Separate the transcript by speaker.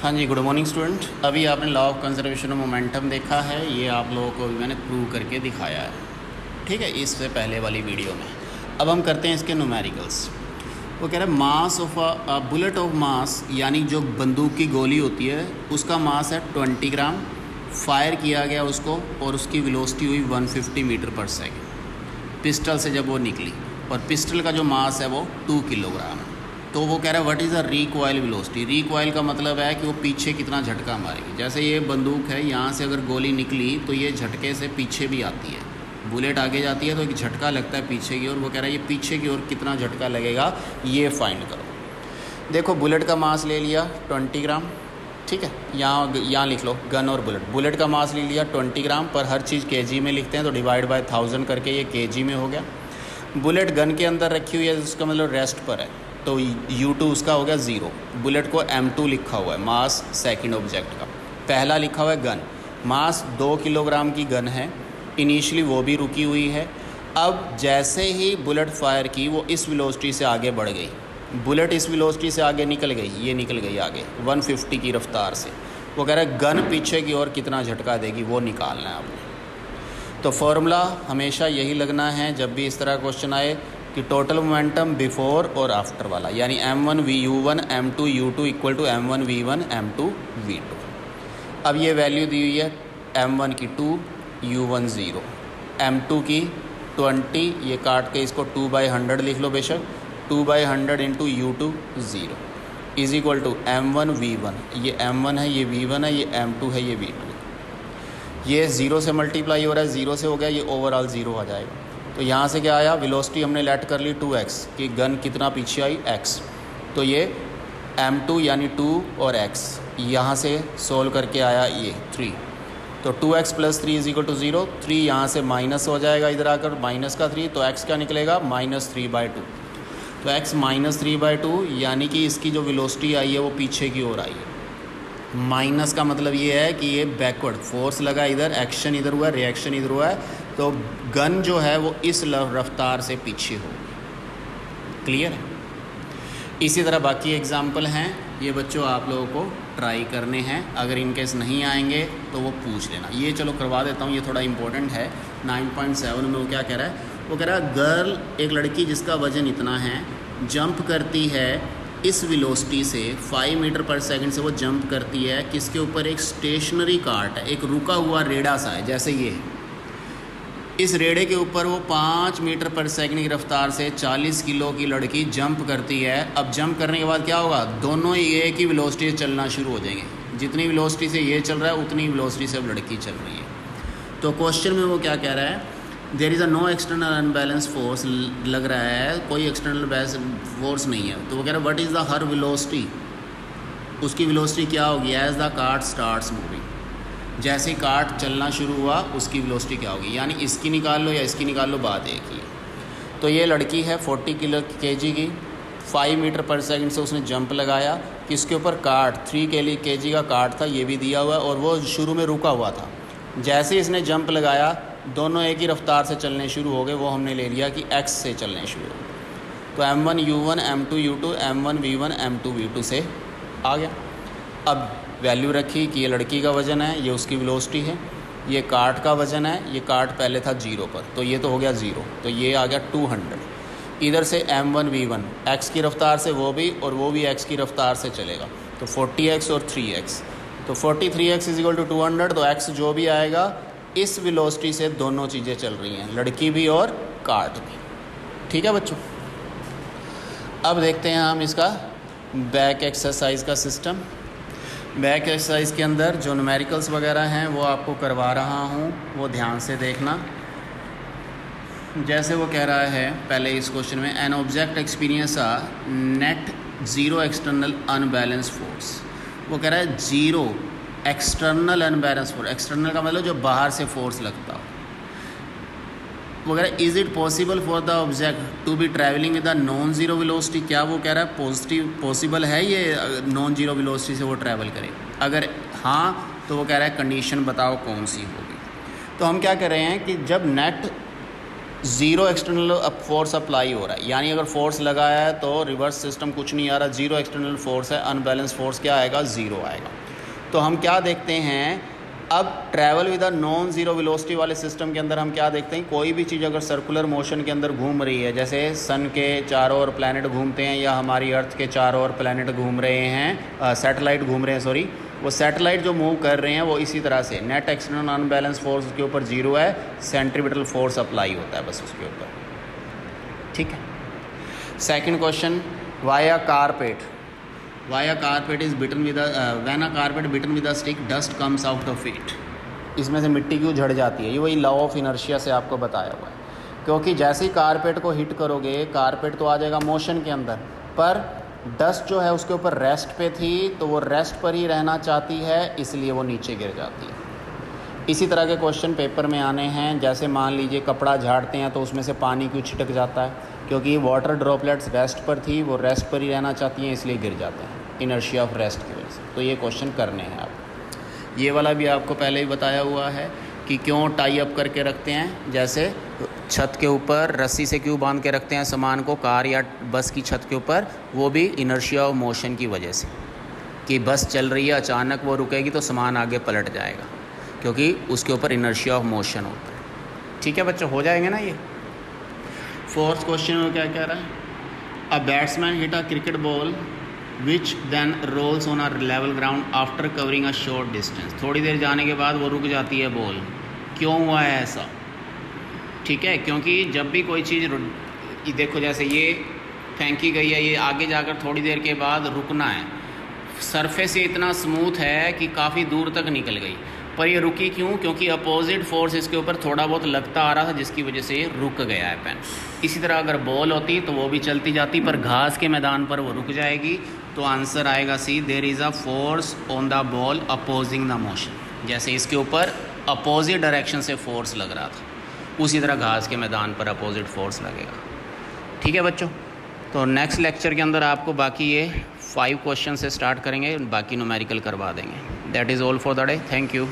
Speaker 1: हाँ जी, good morning student. अभी आपने law of conservation of momentum देखा है, ये आप लोगों को भी मैंने प्रूव करके दिखाया है, ठीक है, इससे पहले वाली वीडियो में। अब हम करते हैं इसके न्यूमेरिकल्स। वो कह रहा है mass of a bullet of mass, यानी जो बंदूक की गोली होती है उसका मास है 20 ग्राम, फायर किया गया उसको और उसकी वेलोसिटी हुई 150 मीटर पर सेकेंड पिस्टल से जब वो निकली, और पिस्टल का जो मास है वो 2 किलोग्राम है। तो वो कह रहा है what is the recoil velocity. Recoil का मतलब है कि वो पीछे कितना झटका मारेगी। जैसे ये बंदूक है, यहाँ से अगर गोली निकली तो ये झटके से पीछे भी आती है, बुलेट आगे जाती है तो एक झटका लगता है पीछे की ओर। वो कह रहा है ये पीछे की ओर कितना झटका लगेगा ये फाइंड करो। देखो बुलेट का मास ले लिया 20 ग्राम, ठीक है, यहाँ लिख लो गन और बुलेट का मास ले लिया 20 ग्राम, पर हर चीज़ केजी में लिखते हैं तो डिवाइड बाय 1000 करके ये केजी में हो गया। बुलेट गन के अंदर रखी हुई है, उसका मतलब रेस्ट पर है, तो U2 उसका हो गया 0। बुलेट को M2 लिखा हुआ है, मास सेकंड ऑब्जेक्ट का। पहला लिखा हुआ है गन, मास 2 किलोग्राम की गन है, इनिशियली वो भी रुकी हुई है। अब जैसे ही बुलेट फायर की वो इस वेलोसिटी से आगे बढ़ गई, बुलेट इस वेलोसिटी से आगे निकल गई, ये निकल गई आगे 150 की रफ्तार से। वो कह रहा है गन पीछे की ओर कितना झटका देगी वो निकालना है आपने। तो फॉर्मूला हमेशा यही लगना है जब भी इस तरह क्वेश्चन आए कि टोटल मोमेंटम बिफोर और आफ्टर वाला, यानी M1 VU1 M2 U2 equal to M1 V1 M2 V2। अब ये वैल्यू दी हुई है M1 की 2, U1 0, M2 की 20, ये काट के इसको 2/100 लिख लो बेशक, 2/100 into U2 0 is equal to M1 V1, ये M1 है, ये V1 है, ये M2 है, ये V2। ये 0 से मल्टीप्लाई हो रहा है, 0 से हो गया, ये ओवरऑल 0 आ जाएगा। तो यहाँ से क्या आया, वेलोसिटी हमने लेट कर ली 2x, कि गन कितना पीछे आई x, तो ये M2 यानी 2 और x, यहाँ से सोल्व करके आया ये 3, तो 2x + 3 = 0। 3 यहाँ से माइनस हो जाएगा इधर आकर, माइनस का 3, तो x क्या निकलेगा -3/2। तो x -3/2 यानी कि इसकी जो वेलोसिटी आई है वो पीछे की ओर आई है। माइनस का मतलब ये है कि ये बैकवर्ड फोर्स लगा इधर, एक्शन इधर हुआ, रिएक्शन इधर हुआ है, तो गन जो है वो इस रफ्तार से पीछे होगी। क्लियर है। इसी तरह बाकी एग्जाम्पल हैं, ये बच्चों आप लोगों को ट्राई करने हैं, अगर इनकेस नहीं आएंगे तो वो पूछ लेना। ये चलो करवा देता हूँ, ये थोड़ा इंपॉर्टेंट है। 9.7 में वो क्या कह रहा है, वो कह रहा है गर्ल, एक लड़की जिसका वजन इतना है, जंप करती है इस वेलोसिटी से 5 मीटर पर सेकंड से वो जंप करती है किसके ऊपर, एक स्टेशनरी कार्ट है, एक रुका हुआ रेड़ा सा है जैसे ये। इस रेड़े के ऊपर वो 5 मीटर पर सेकंड की रफ्तार से 40 किलो की लड़की जंप करती है। अब जंप करने के बाद क्या होगा, दोनों ही एक ही वेलोसिटी से चलना शुरू हो जाएंगे। जितनी वेलोसिटी से ये चल रहा है उतनी वेलोसिटी से अब लड़की चल रही है। तो क्वेश्चन में वो क्या कह रहा है, there is a no external unbalance force, लग रहा है कोई एक्सटर्नल फोर्स नहीं है। तो वो कह रहा है what is the her velocity, उसकी वेलोसिटी क्या होगी, as the cart starts moving, जैसे ही कार्ट चलना शुरू हुआ उसकी वेलोसिटी क्या होगी, यानी इसकी निकाल लो या इसकी निकाल लो, बात एक ही है। तो ये लड़की है 40 kg की, 5 मीटर पर सेकंड से उसने जंप लगाया, किसके ऊपर, कार्ट, 3 kg का कार्ट था, ये भी दिया हुआ है, और वो शुरू में रुका हुआ था। जैसे ही इसने जंप लगाया दोनों एक ही रफ्तार से चलने शुरू हो गए, वो हमने ले लिया कि x से चलने शुरू हो गए। तो M1 U1 M2 U2 M1 V1 M2 V2 से आ गया। अब वैल्यू रखी कि ये लड़की का वज़न है, ये उसकी वेलोसिटी है, ये कार्ट का वज़न है, ये कार्ट पहले था 0 पर, तो ये तो हो गया 0, तो ये आ गया 200। इधर से M1 V1 x की रफ्तार से वो भी x की रफ्तार से चलेगा, तो 40x और 3x, तो 43x = 200। तो x जो भी आएगा इस वेलोसिटी से दोनों चीज़ें चल रही हैं, लड़की भी और कार्ट भी। ठीक है बच्चों। अब देखते हैं हम इसका बैक एक्सरसाइज का सिस्टम। बैक एक्सरसाइज के अंदर जो न्यूमेरिकल्स वगैरह हैं वो आपको करवा रहा हूँ, वो ध्यान से देखना। जैसे वो कह रहा है पहले इस क्वेश्चन में, an object experience a net 0 external unbalance force. वो कह रहा है 0 एक्सटर्नल अनबैलेंस फोर्स, एक्सटर्नल का मतलब जो बाहर से फोर्स लगता हो। वो कह रहा है is it possible for the object to be travelling with the non zero velocity. क्या वो कह रहा है पॉसिबल है ये नॉन ज़ीरो वेलोसिटी से वो ट्रैवल करे, अगर हाँ तो वो कह रहा है कंडीशन बताओ कौन सी होगी। तो हम क्या कर रहे हैं कि जब net zero external force apply हो रहा है, यानी अगर फोर्स लगाया है तो रिवर्स सिस्टम कुछ नहीं आ रहा, ज़ीरो एक्सटर्नल फोर्स है, अनबैलेंस फोर्स क्या आएगा, ज़ीरो आएगा। तो हम क्या देखते हैं, अब travel with a non zero velocity वाले सिस्टम के अंदर हम क्या देखते हैं, कोई भी चीज़ अगर सर्कुलर मोशन के अंदर घूम रही है, जैसे सन के चारों ओर प्लैनेट घूमते हैं या हमारी अर्थ के चारों ओर प्लैनेट घूम रहे हैं, सैटेलाइट घूम रहे हैं, सॉरी, वो सैटेलाइट जो मूव कर रहे हैं वो इसी तरह से नेट एक्सटर्नल अनबैलेंस फोर्स उसके ऊपर ज़ीरो है, सेंट्रीपिटल फोर्स अप्लाई होता है बस उसके ऊपर, ठीक है। Second question, why a carpet is beaten with when a carpet beaten with a stick dust comes out of it. इसमें से मिट्टी क्यों झड़ जाती है, ये वही लॉ ऑफ इनर्शिया से आपको बताया हुआ है, क्योंकि जैसे ही कारपेट को हिट करोगे, कारपेट तो आ जाएगा मोशन के अंदर, पर डस्ट जो है उसके ऊपर रेस्ट पे थी, तो वो रेस्ट पर ही रहना चाहती है, इसलिए वो नीचे गिर जाती है। इसी तरह के क्वेश्चन पेपर में आने हैं, जैसे मान लीजिए कपड़ा झाड़ते हैं तो उसमें से पानी क्यों छिटक जाता है, क्योंकि वाटर ड्रॉपलेट्स रेस्ट पर थी, वो रेस्ट पर ही रहना चाहती हैं, इसलिए गिर जाते हैं, इनर्शिया ऑफ रेस्ट की वजह से। तो ये क्वेश्चन करने हैं आप। ये वाला भी आपको पहले ही बताया हुआ है कि क्यों टाई अप करके रखते हैं, जैसे छत के ऊपर रस्सी से क्यों बांध के रखते हैं सामान को कार या बस की छत के ऊपर, वो भी इनर्शिया ऑफ मोशन की वजह से, कि बस चल रही है, अचानक वो रुकेगी तो सामान आगे पलट जाएगा, क्योंकि उसके ऊपर इनर्शिया ऑफ मोशन होता है। ठीक है बच्चों, हो जाएंगे ना ये। फोर्थ क्वेश्चन में क्या कह रहा है, a batsman hit a cricket ball which then rolls on a level ground after covering a short distance. थोड़ी देर जाने के बाद वो रुक जाती है बॉल, क्यों हुआ है ऐसा, ठीक है, क्योंकि जब भी कोई चीज़ देखो, जैसे ये फेंकी गई है, ये आगे जाकर थोड़ी देर के बाद रुकना है, सरफेस ये इतना स्मूथ है कि काफ़ी दूर तक निकल गई, पर ये रुकी क्यों, क्योंकि अपोजिट फोर्स इसके ऊपर थोड़ा बहुत लगता आ रहा था, जिसकी वजह से ये रुक गया है पेन। इसी तरह अगर बॉल होती तो वो भी चलती जाती, पर घास के मैदान पर वो रुक जाएगी। तो आंसर आएगा C, there is a force on the ball opposing the motion. जैसे इसके ऊपर अपोजिट डायरेक्शन से फोर्स लग रहा था, उसी तरह घास के मैदान पर अपोजिट फोर्स लगेगा। ठीक है बच्चों, तो नेक्स्ट लेक्चर के अंदर आपको बाकी ये 5 क्वेश्चन से स्टार्ट करेंगे, बाकी न्यूमेरिकल करवा देंगे। That is all for the day, thank you.